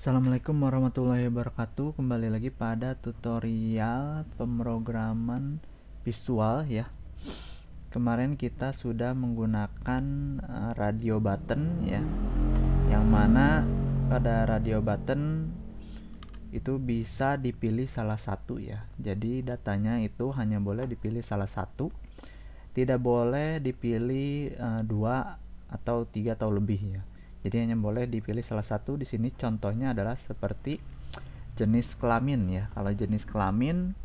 Assalamualaikum warahmatullahi wabarakatuh. Kembali lagi pada tutorial pemrograman visual ya. Kemarin kita sudah menggunakan radio button ya. Yang mana pada radio button itu bisa dipilih salah satu ya. Jadi datanya itu hanya boleh dipilih salah satu. Tidak boleh dipilih dua atau tiga atau lebih ya. Jadi hanya boleh dipilih salah satu. Di sini contohnya adalah seperti jenis kelamin ya. Kalau jenis kelamin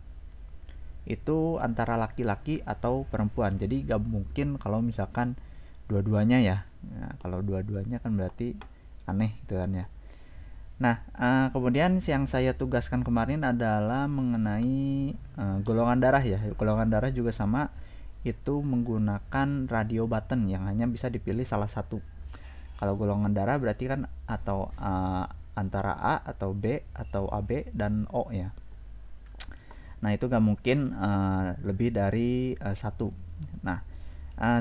itu antara laki-laki atau perempuan. Jadi gak mungkin kalau misalkan dua-duanya ya. Nah, kalau dua-duanya kan berarti aneh gitu kan ya. Nah, kemudian yang saya tugaskan kemarin adalah mengenai golongan darah ya. Golongan darah juga sama, itu menggunakan radio button yang hanya bisa dipilih salah satu. Kalau golongan darah berarti kan atau antara A atau B atau AB dan O ya. Nah itu gak mungkin lebih dari satu. Nah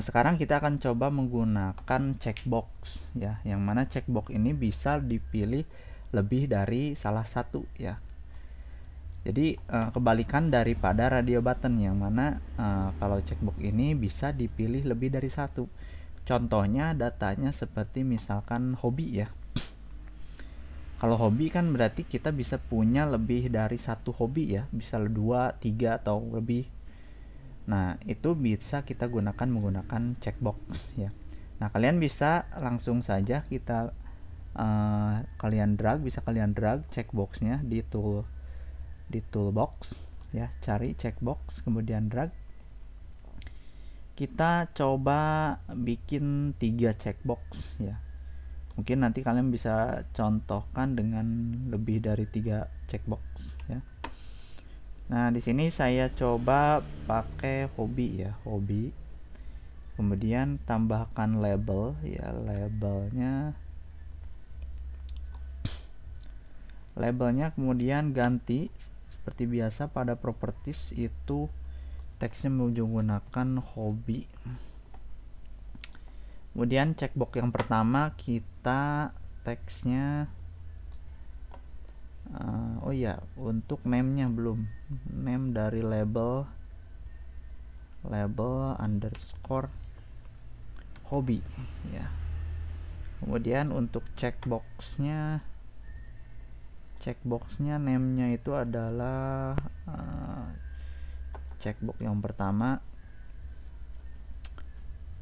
sekarang kita akan coba menggunakan checkbox ya, yang mana checkbox ini bisa dipilih lebih dari salah satu ya. Jadi kebalikan daripada radio button yang mana kalau checkbox ini bisa dipilih lebih dari satu. Contohnya datanya seperti misalkan hobi ya. Kalau hobi kan berarti kita bisa punya lebih dari satu hobi ya, bisa 2, 3 atau lebih. Nah itu bisa kita gunakan menggunakan checkbox ya. Nah kalian bisa langsung saja kita bisa kalian drag checkboxnya di toolbox ya, cari checkbox kemudian drag. Kita coba bikin 3 checkbox ya. Mungkin nanti kalian bisa contohkan dengan lebih dari 3 checkbox ya. Nah di sini saya coba pakai hobi ya, hobi. Kemudian tambahkan label ya, labelnya kemudian ganti seperti biasa pada properties itu teksnya menggunakan hobi. Kemudian checkbox yang pertama kita teksnya oh ya, untuk name-nya belum. Name dari label underscore hobi ya. Kemudian untuk checkboxnya name-nya itu adalah checkbox yang pertama,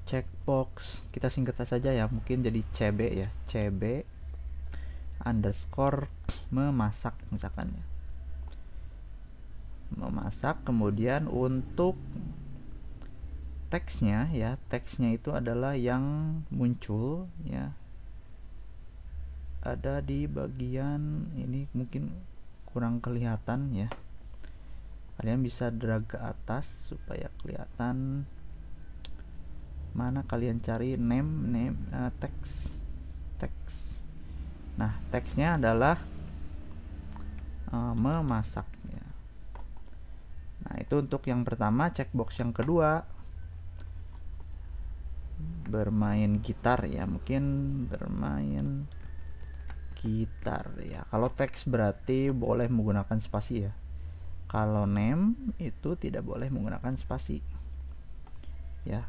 checkbox kita singkat saja ya, mungkin jadi CB ya, CB underscore memasak misalkan ya, memasak. Kemudian untuk teksnya ya, teksnya itu adalah yang muncul ya, ada di bagian ini, mungkin kurang kelihatan ya, kalian bisa drag ke atas supaya kelihatan. Mana kalian cari name teks. Nah teksnya adalah memasak ya. Nah itu untuk yang pertama. Checkbox yang kedua bermain gitar ya, mungkin bermain gitar ya. Kalau teks berarti boleh menggunakan spasi ya. Kalau name itu tidak boleh menggunakan spasi ya.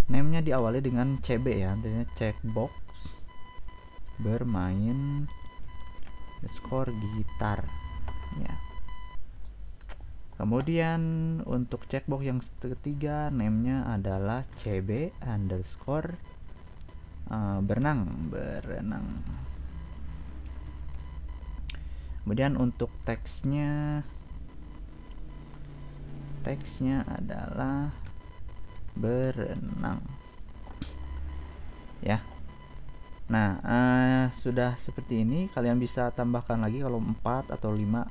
Name-nya diawali dengan CB ya, artinya checkbox bermain skor gitar ya. Kemudian untuk checkbox yang ketiga, name-nya adalah CB underscore berenang. Kemudian untuk teksnya adalah berenang ya. Nah sudah seperti ini, kalian bisa tambahkan lagi kalau 4 atau 5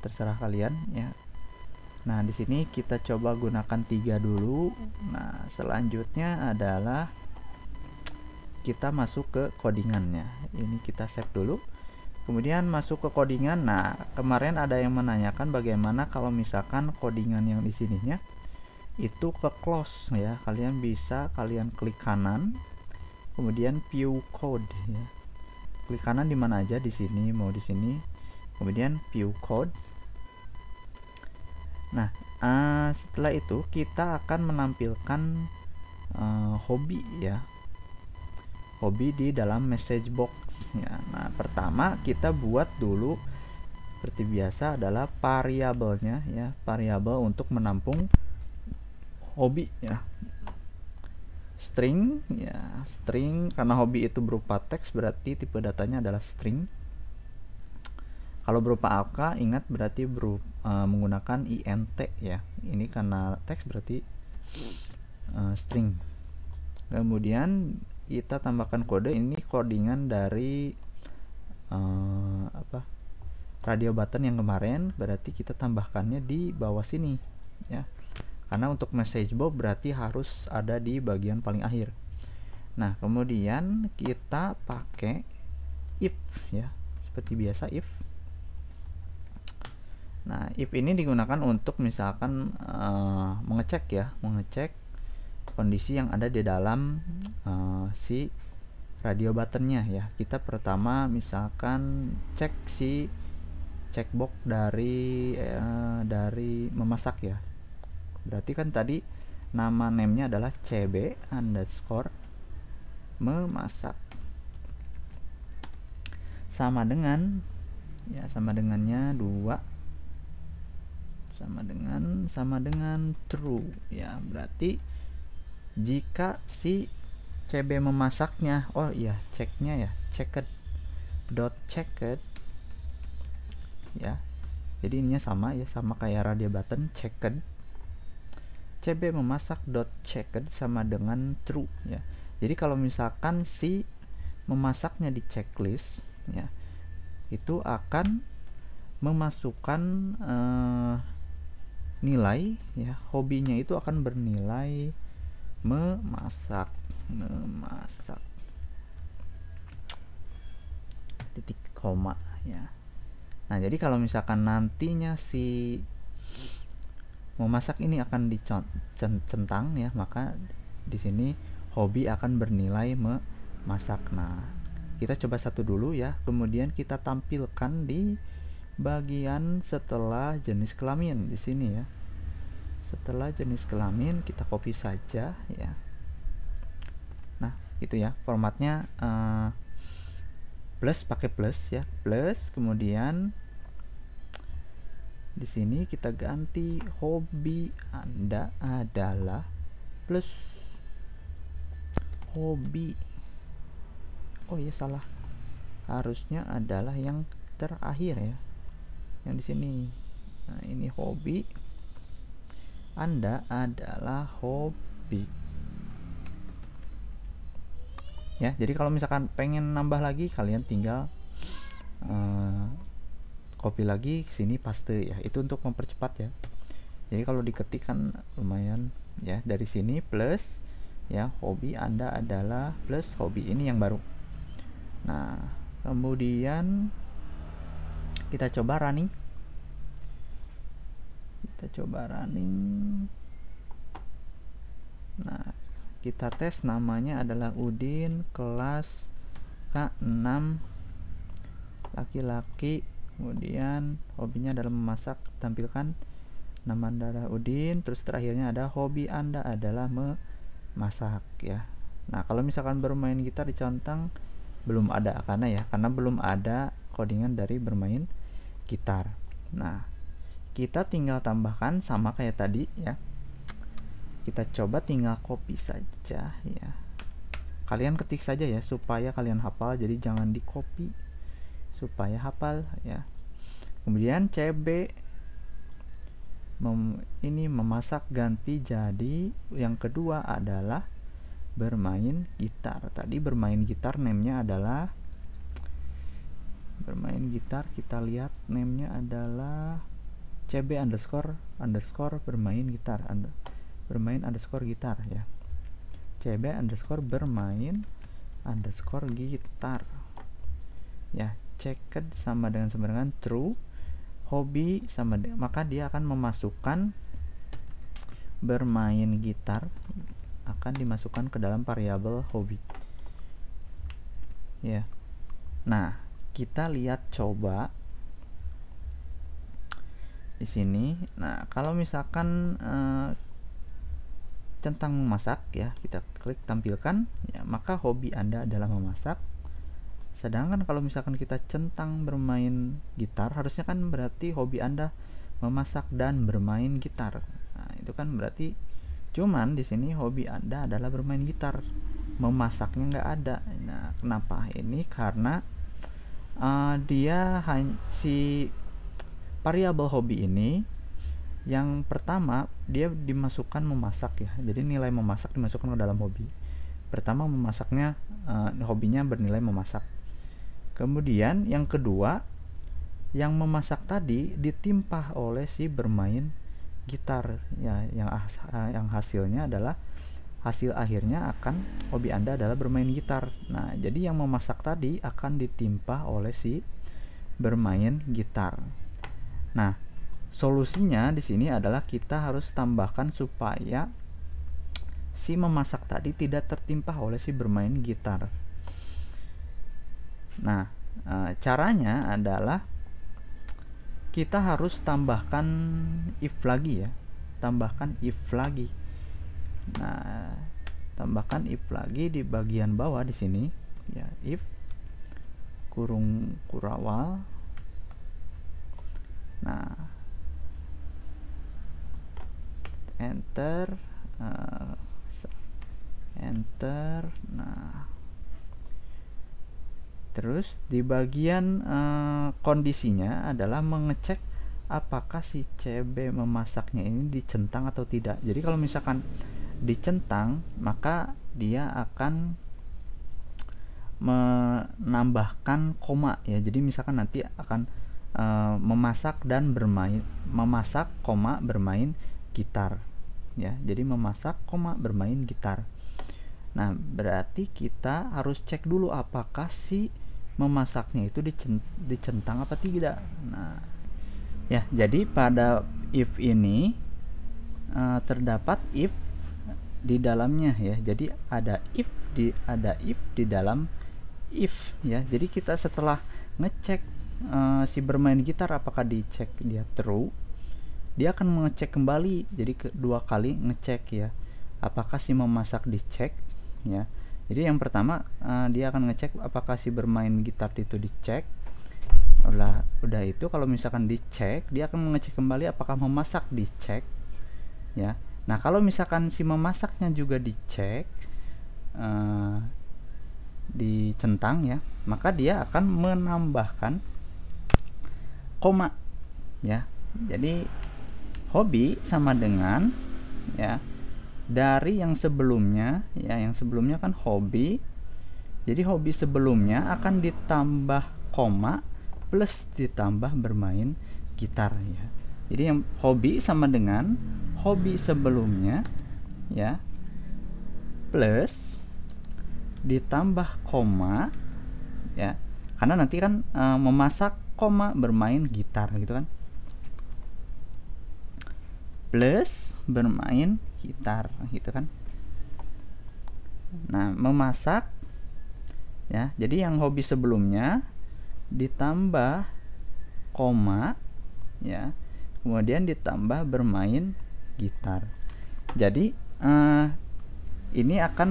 terserah kalian ya. Nah di sini kita coba gunakan 3 dulu. Nah selanjutnya adalah kita masuk ke codingannya. Ini kita save dulu, kemudian masuk ke codingan. Nah kemarin ada yang menanyakan bagaimana kalau misalkan codingan yang di sininya itu ke close ya. Kalian bisa klik kanan kemudian view code ya. klik kanan di mana aja, di sini, mau di sini, kemudian view code. Nah, setelah itu kita akan menampilkan hobi ya, hobi di dalam message box ya. Nah, pertama kita buat dulu seperti biasa adalah variabelnya ya, variabel untuk menampung hobi ya, string ya, string karena hobi itu berupa teks berarti tipe datanya adalah string. Kalau berupa angka ingat berarti menggunakan int ya, ini karena teks berarti string. Kemudian kita tambahkan kode, ini codingan dari radio button yang kemarin, berarti kita tambahkannya di bawah sini ya, karena untuk message box berarti harus ada di bagian paling akhir. Nah, kemudian kita pakai if ya, seperti biasa if. Nah, if ini digunakan untuk misalkan mengecek ya, mengecek kondisi yang ada di dalam si radio buttonnya ya. Kita pertama misalkan cek si checkbox dari memasak ya. Berarti kan tadi nama name-nya adalah cb underscore memasak, sama dengan ya, sama dengannya 2 sama dengan true ya. Berarti jika si cb memasaknya, oh iya, ceknya ya, checked ya, jadi ininya sama ya, sama kayak radio button, checked cb memasak checked sama dengan true ya. Jadi kalau misalkan si memasaknya di checklist ya, itu akan memasukkan nilai ya, hobinya itu akan bernilai memasak titik koma ya. Nah, jadi kalau misalkan nantinya si memasak ini akan dicentang ya, maka di sini hobi akan bernilai memasak. Nah, kita coba satu dulu ya, kemudian kita tampilkan di bagian setelah jenis kelamin di sini ya. Setelah jenis kelamin kita copy saja ya. Nah, itu ya formatnya, plus, pakai plus ya, plus, kemudian di sini kita ganti hobi Anda adalah plus hobi. Oh iya, salah, harusnya adalah yang terakhir ya, yang di sini. Nah, ini hobi Anda adalah hobi ya. Jadi kalau misalkan pengen nambah lagi, kalian tinggal copy lagi ke sini, paste ya, itu untuk mempercepat ya. Jadi kalau diketik kan lumayan ya, dari sini plus ya, hobi Anda adalah plus hobi, ini yang baru. Nah, kemudian kita coba running. Nah, kita tes, namanya adalah Udin, kelas K6, laki-laki, kemudian hobinya adalah memasak, tampilkan nama Anda Udin, terus terakhirnya ada hobi Anda adalah memasak ya. Nah, kalau misalkan bermain gitar dicentang, belum ada karena belum ada codingan dari bermain gitar. Nah, kita tinggal tambahkan sama kayak tadi ya. Kita coba tinggal copy saja ya. Kalian ketik saja ya supaya kalian hafal, jadi jangan di copy, supaya hafal ya. Kemudian cb ini memasak ganti jadi yang kedua adalah bermain gitar. Tadi bermain gitar name-nya adalah bermain gitar, kita lihat name-nya adalah cb underscore bermain gitar, bermain underscore gitar ya, cb underscore bermain underscore gitar ya. Checked sama dengan true, hobi sama maka dia akan memasukkan bermain gitar, akan dimasukkan ke dalam variabel hobi ya. Nah, kita lihat coba di sini. Nah, kalau misalkan tentang memasak ya, kita klik tampilkan ya, maka hobi Anda adalah memasak. Sedangkan kalau misalkan kita centang bermain gitar, harusnya kan berarti hobi Anda memasak dan bermain gitar. Nah, itu kan berarti, cuman di sini hobi Anda adalah bermain gitar, memasaknya nggak ada. Nah, kenapa? Ini karena si variabel hobi ini, yang pertama dia dimasukkan memasak ya, jadi nilai memasak dimasukkan ke dalam hobi. Pertama memasaknya, hobinya bernilai memasak. Kemudian yang kedua, yang memasak tadi ditimpah oleh si bermain gitar ya, yang hasilnya adalah, hasil akhirnya akan hobi Anda adalah bermain gitar. Nah, jadi yang memasak tadi akan ditimpah oleh si bermain gitar. Nah, solusinya di sini adalah kita harus tambahkan supaya si memasak tadi tidak tertimpah oleh si bermain gitar. Nah, caranya adalah kita harus tambahkan if lagi ya, tambahkan if lagi. Nah, tambahkan if lagi di bagian bawah di sini ya, if kurung kurawal. Nah, enter, enter. Nah, terus di bagian kondisinya adalah mengecek apakah si CB memasaknya ini dicentang atau tidak. Jadi kalau misalkan dicentang, maka dia akan menambahkan koma ya. Jadi misalkan nanti akan memasak dan bermain, memasak koma bermain gitar ya. Jadi memasak koma bermain gitar. Nah, berarti kita harus cek dulu apakah si memasaknya itu dicentang apa tidak. Nah, ya, jadi pada if ini terdapat if di dalamnya ya. Jadi ada if di dalam if ya. Jadi kita setelah ngecek si bermain gitar apakah dicek dia true, dia akan mengecek kembali. Jadi kedua kali ngecek ya, apakah si memasak dicek ya. Jadi yang pertama dia akan ngecek apakah si bermain gitar itu dicek. Udah itu, kalau misalkan dicek, dia akan mengecek kembali apakah memasak dicek ya. Nah, kalau misalkan si memasaknya juga dicek, dicentang ya, maka dia akan menambahkan koma ya. Jadi hobi sama dengan ya, dari yang sebelumnya ya, yang sebelumnya kan hobi, jadi hobi sebelumnya akan ditambah koma plus ditambah bermain gitar ya. Jadi yang hobi sama dengan hobi sebelumnya ya, plus ditambah koma ya, karena nanti kan memasak koma bermain gitar gitu kan, plus bermain gitar gitu kan. Nah, memasak ya, jadi yang hobi sebelumnya ditambah koma ya, kemudian ditambah bermain gitar. Jadi ini akan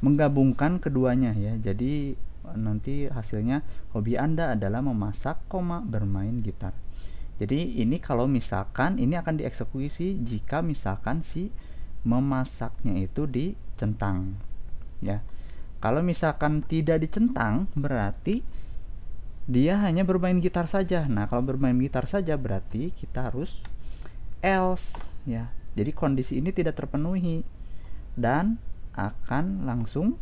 menggabungkan keduanya ya. Jadi nanti hasilnya hobi Anda adalah memasak koma bermain gitar. Jadi ini kalau misalkan ini akan dieksekusi jika misalkan si memasaknya itu dicentang ya. Kalau misalkan tidak dicentang, berarti dia hanya bermain gitar saja. Nah, kalau bermain gitar saja berarti kita harus else ya. Jadi kondisi ini tidak terpenuhi dan akan langsung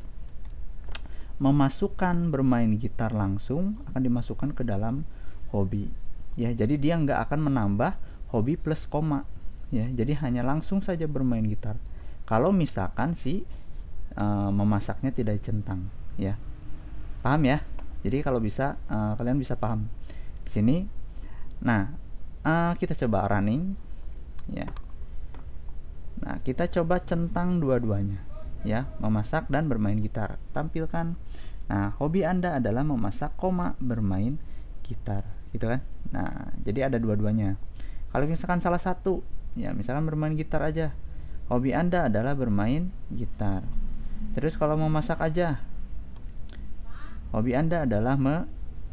memasukkan bermain gitar, langsung akan dimasukkan ke dalam hobi ya. Jadi dia nggak akan menambah hobi plus koma ya. Jadi hanya langsung saja bermain gitar kalau misalkan si memasaknya tidak dicentang ya. Paham ya? Jadi kalau bisa kalian bisa paham di sini. Nah, kita coba running ya. Nah, kita coba centang dua-duanya ya, memasak dan bermain gitar. Tampilkan Nah, hobi Anda adalah memasak, bermain gitar, gitu kan? Nah, jadi ada dua-duanya. Kalau misalkan salah satu, ya misalkan bermain gitar aja, hobi Anda adalah bermain gitar. Terus kalau memasak aja, hobi Anda adalah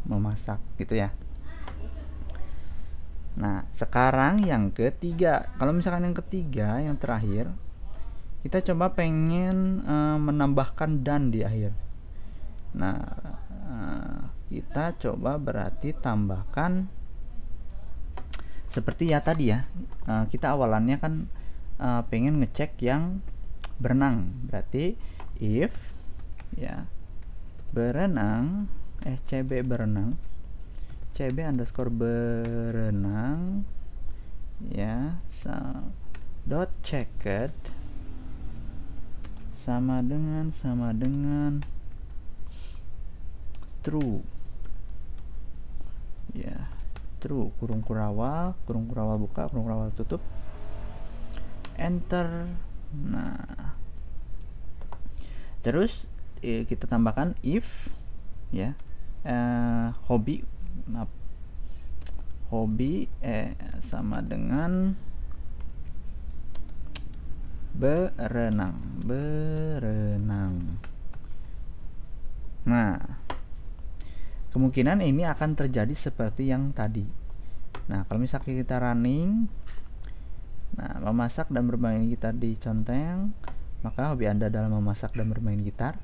memasak, gitu ya. Nah, sekarang yang ketiga. Kalau misalkan yang ketiga, yang terakhir, kita coba pengen menambahkan dan di akhir. Nah, kita coba berarti tambahkan seperti ya tadi ya. Kita awalannya kan pengen ngecek yang berenang. Berarti if ya berenang CB berenang, CB underscore berenang ya, dot checked sama dengan true ya, true, kurung kurawal buka, kurung kurawal tutup, enter. Nah, terus kita tambahkan if ya, hobi sama dengan berenang. Nah, kemungkinan ini akan terjadi seperti yang tadi. Nah, kalau misalnya kita running, nah, memasak dan bermain gitar diconteng, maka hobi Anda adalah memasak dan bermain gitar.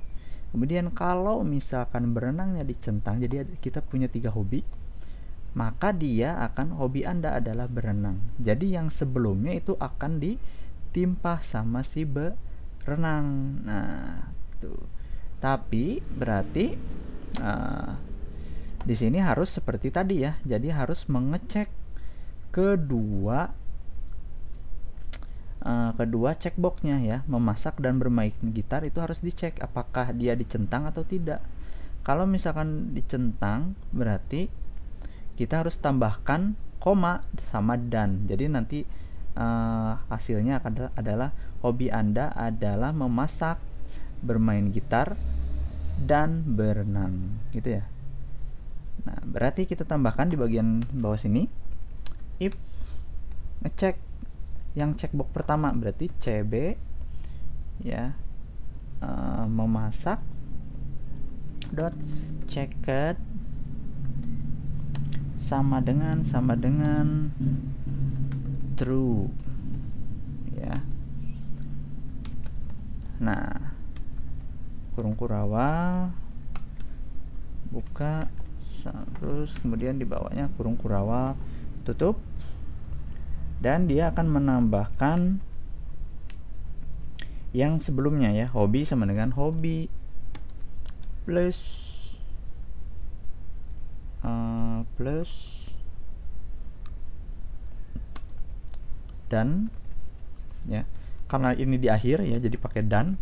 Kemudian kalau misalkan berenangnya dicentang, jadi kita punya 3 hobi, maka dia akan, hobi Anda adalah berenang. Jadi yang sebelumnya itu akan ditimpa sama si berenang. Nah, tuh. Tapi berarti di sini harus seperti tadi ya. Jadi harus mengecek kedua checkboxnya ya, memasak dan bermain gitar itu harus dicek apakah dia dicentang atau tidak. Kalau misalkan dicentang, berarti kita harus tambahkan koma sama dan. Jadi nanti hasilnya adalah hobi Anda adalah memasak, bermain gitar, dan berenang, gitu ya. Nah, berarti kita tambahkan di bagian bawah sini if ngecek yang checkbox pertama, berarti CB ya, memasak dot checked sama dengan true ya. Nah, kurung kurawal buka, terus kemudian di bawahnya kurung kurawal tutup, dan dia akan menambahkan yang sebelumnya ya, hobi sama dengan hobi plus dan ya, karena ini di akhir ya, jadi pakai dan,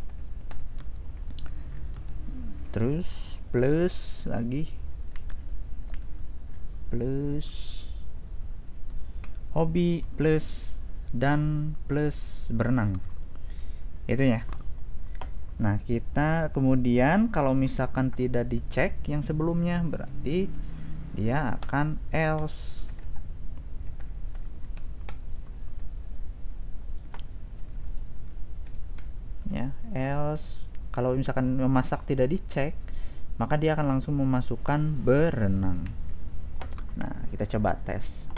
terus plus lagi plus hobi plus dan plus berenang, itu ya. Nah, kita kemudian kalau misalkan tidak dicek yang sebelumnya, berarti dia akan else ya, else. Kalau misalkan memasak tidak dicek, maka dia akan langsung memasukkan berenang. Nah, kita coba tes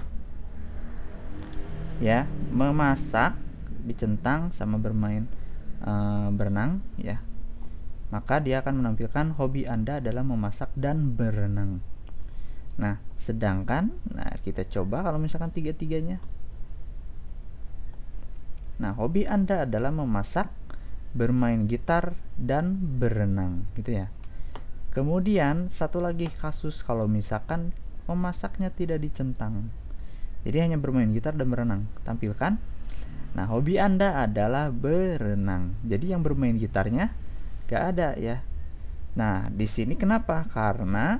ya, memasak dicentang sama bermain berenang ya, maka dia akan menampilkan hobi Anda adalah memasak dan berenang. Nah, sedangkan kita coba kalau misalkan tiga-tiganya. Nah, hobi Anda adalah memasak, bermain gitar, dan berenang, gitu ya. Kemudian satu lagi kasus kalau misalkan memasaknya tidak dicentang, jadi hanya bermain gitar dan berenang, tampilkan. Nah, hobi Anda adalah berenang. Jadi yang bermain gitarnya gak ada ya. Nah, di sini kenapa? Karena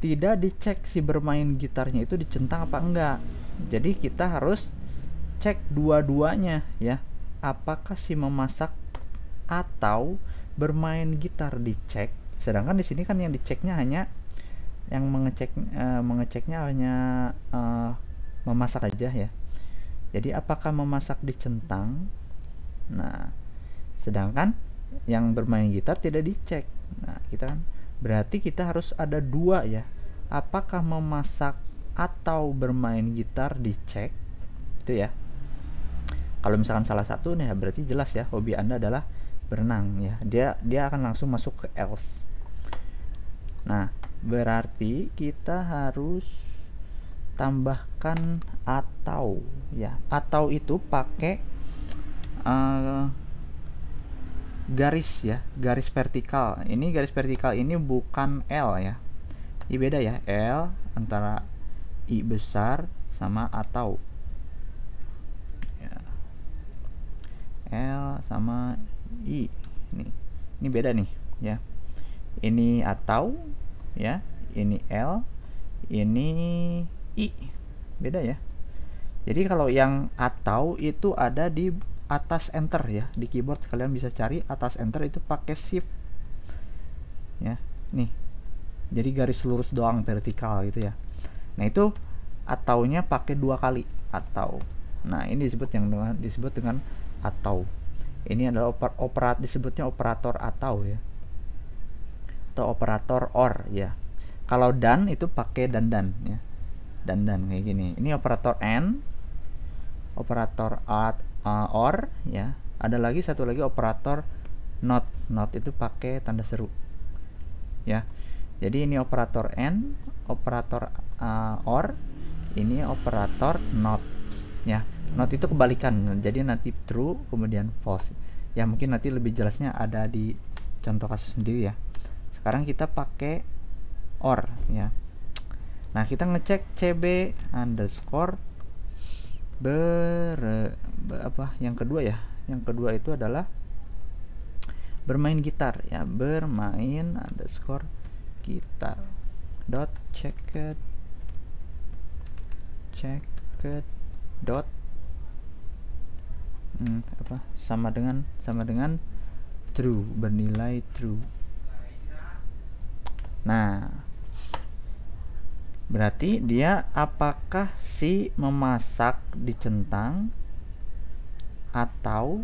tidak dicek si bermain gitarnya itu dicentang apa enggak. Jadi kita harus cek dua-duanya ya. Apakah si memasak atau bermain gitar dicek Sedangkan di sini kan yang diceknya hanya mengeceknya hanya memasak aja ya. Jadi apakah memasak dicentang? Nah, sedangkan yang bermain gitar tidak dicek. Nah, kita kan berarti kita harus ada dua ya. Apakah memasak atau bermain gitar dicek? Itu ya. Kalau misalkan salah satu nih, berarti jelas ya hobi Anda adalah berenang ya. Dia akan langsung masuk ke else. Nah, berarti kita harus tambahkan atau ya. Atau itu pakai garis ya, garis vertikal. Ini garis vertikal ini bukan L ya. Ini beda ya, L antara I besar sama atau. Ya. L sama I. Ini beda nih ya. Ini atau ya, ini L, ini I. Beda ya. Jadi kalau yang atau itu ada di atas enter ya, di keyboard kalian bisa cari atas enter itu pakai shift ya. Nih, jadi garis lurus doang vertikal gitu ya. Nah, itu ataunya pakai 2 kali atau. Nah, ini disebut dengan atau. Ini adalah disebutnya operator atau ya, atau operator or ya. Kalau dan itu pakai dandan ya, dandan kayak gini. Ini operator and, operator or ya. Ada lagi satu lagi operator not. Not itu pakai tanda seru ya. Jadi ini operator and, operator or, ini operator not ya. Not itu kebalikan, jadi nanti true kemudian false ya. Mungkin nanti lebih jelasnya ada di contoh kasus sendiri ya. Sekarang kita pakai or ya. Nah, kita ngecek cb underscore yang kedua ya. Yang kedua itu adalah bermain gitar ya, bermain underscore gitar dot checked dot sama dengan true, bernilai true. Nah, berarti dia apakah si memasak dicentang atau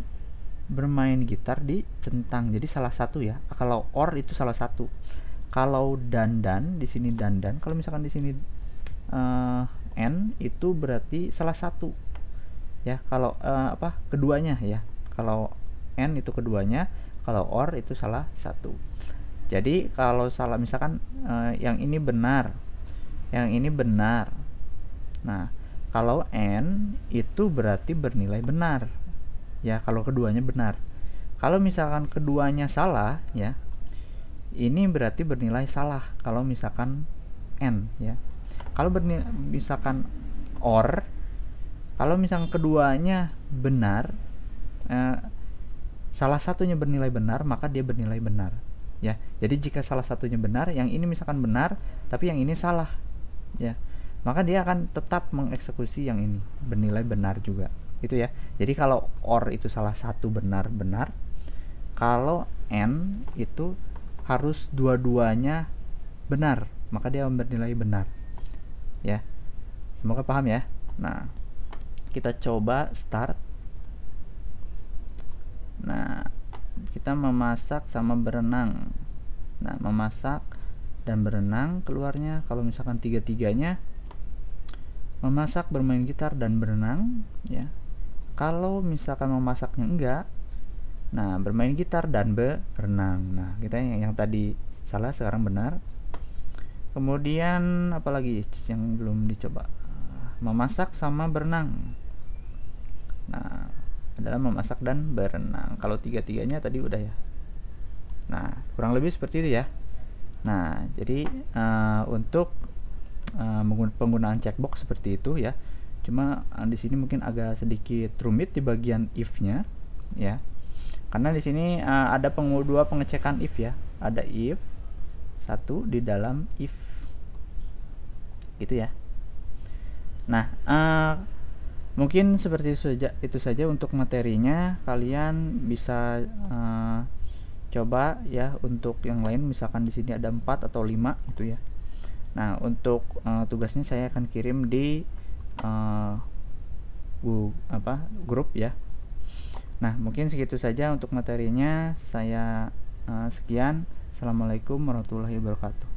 bermain gitar dicentang. Jadi salah satu ya. Kalau or itu salah satu. Kalau dandan di sini dandan, kalau misalkan di sini n itu berarti salah satu. Ya, kalau keduanya ya. Kalau n itu keduanya, kalau or itu salah satu. Jadi kalau salah misalkan yang ini benar, yang ini benar. Nah, kalau n itu berarti bernilai benar. Ya, kalau keduanya benar. Kalau misalkan keduanya salah ya, ini berarti bernilai salah kalau misalkan n ya. Kalau misalkan or, kalau misalkan keduanya benar, salah satunya bernilai benar, maka dia bernilai benar ya. Jadi jika salah satunya benar, yang ini misalkan benar tapi yang ini salah ya, maka dia akan tetap mengeksekusi yang ini, bernilai benar juga itu ya. Jadi kalau or itu salah satu benar-benar, kalau n itu harus dua-duanya benar, maka dia bernilai benar ya. Semoga paham ya. Nah, kita coba start. Nah, kita memasak sama berenang. Nah, memasak dan berenang keluarnya kalau misalkan tiga-tiganya, memasak, bermain gitar dan berenang ya. Kalau misalkan memasaknya enggak, nah bermain gitar dan berenang. Nah, kita yang tadi salah sekarang benar. Kemudian apalagi yang belum dicoba, memasak sama berenang. Nah, adalah memasak dan berenang. Kalau tiga-tiganya tadi udah ya. Nah, kurang lebih seperti itu ya. Nah, jadi untuk penggunaan checkbox seperti itu ya. Cuma di sini mungkin agak sedikit rumit di bagian if-nya ya. Karena di sini ada dua pengecekan if ya. Ada if satu di dalam if. Gitu ya. Nah, mungkin seperti itu saja untuk materinya. Kalian bisa coba ya untuk yang lain, misalkan di sini ada 4 atau 5 gitu ya. Nah, untuk tugasnya saya akan kirim di grup ya. Nah, mungkin segitu saja untuk materinya. Saya sekian. Assalamualaikum warahmatullahi wabarakatuh.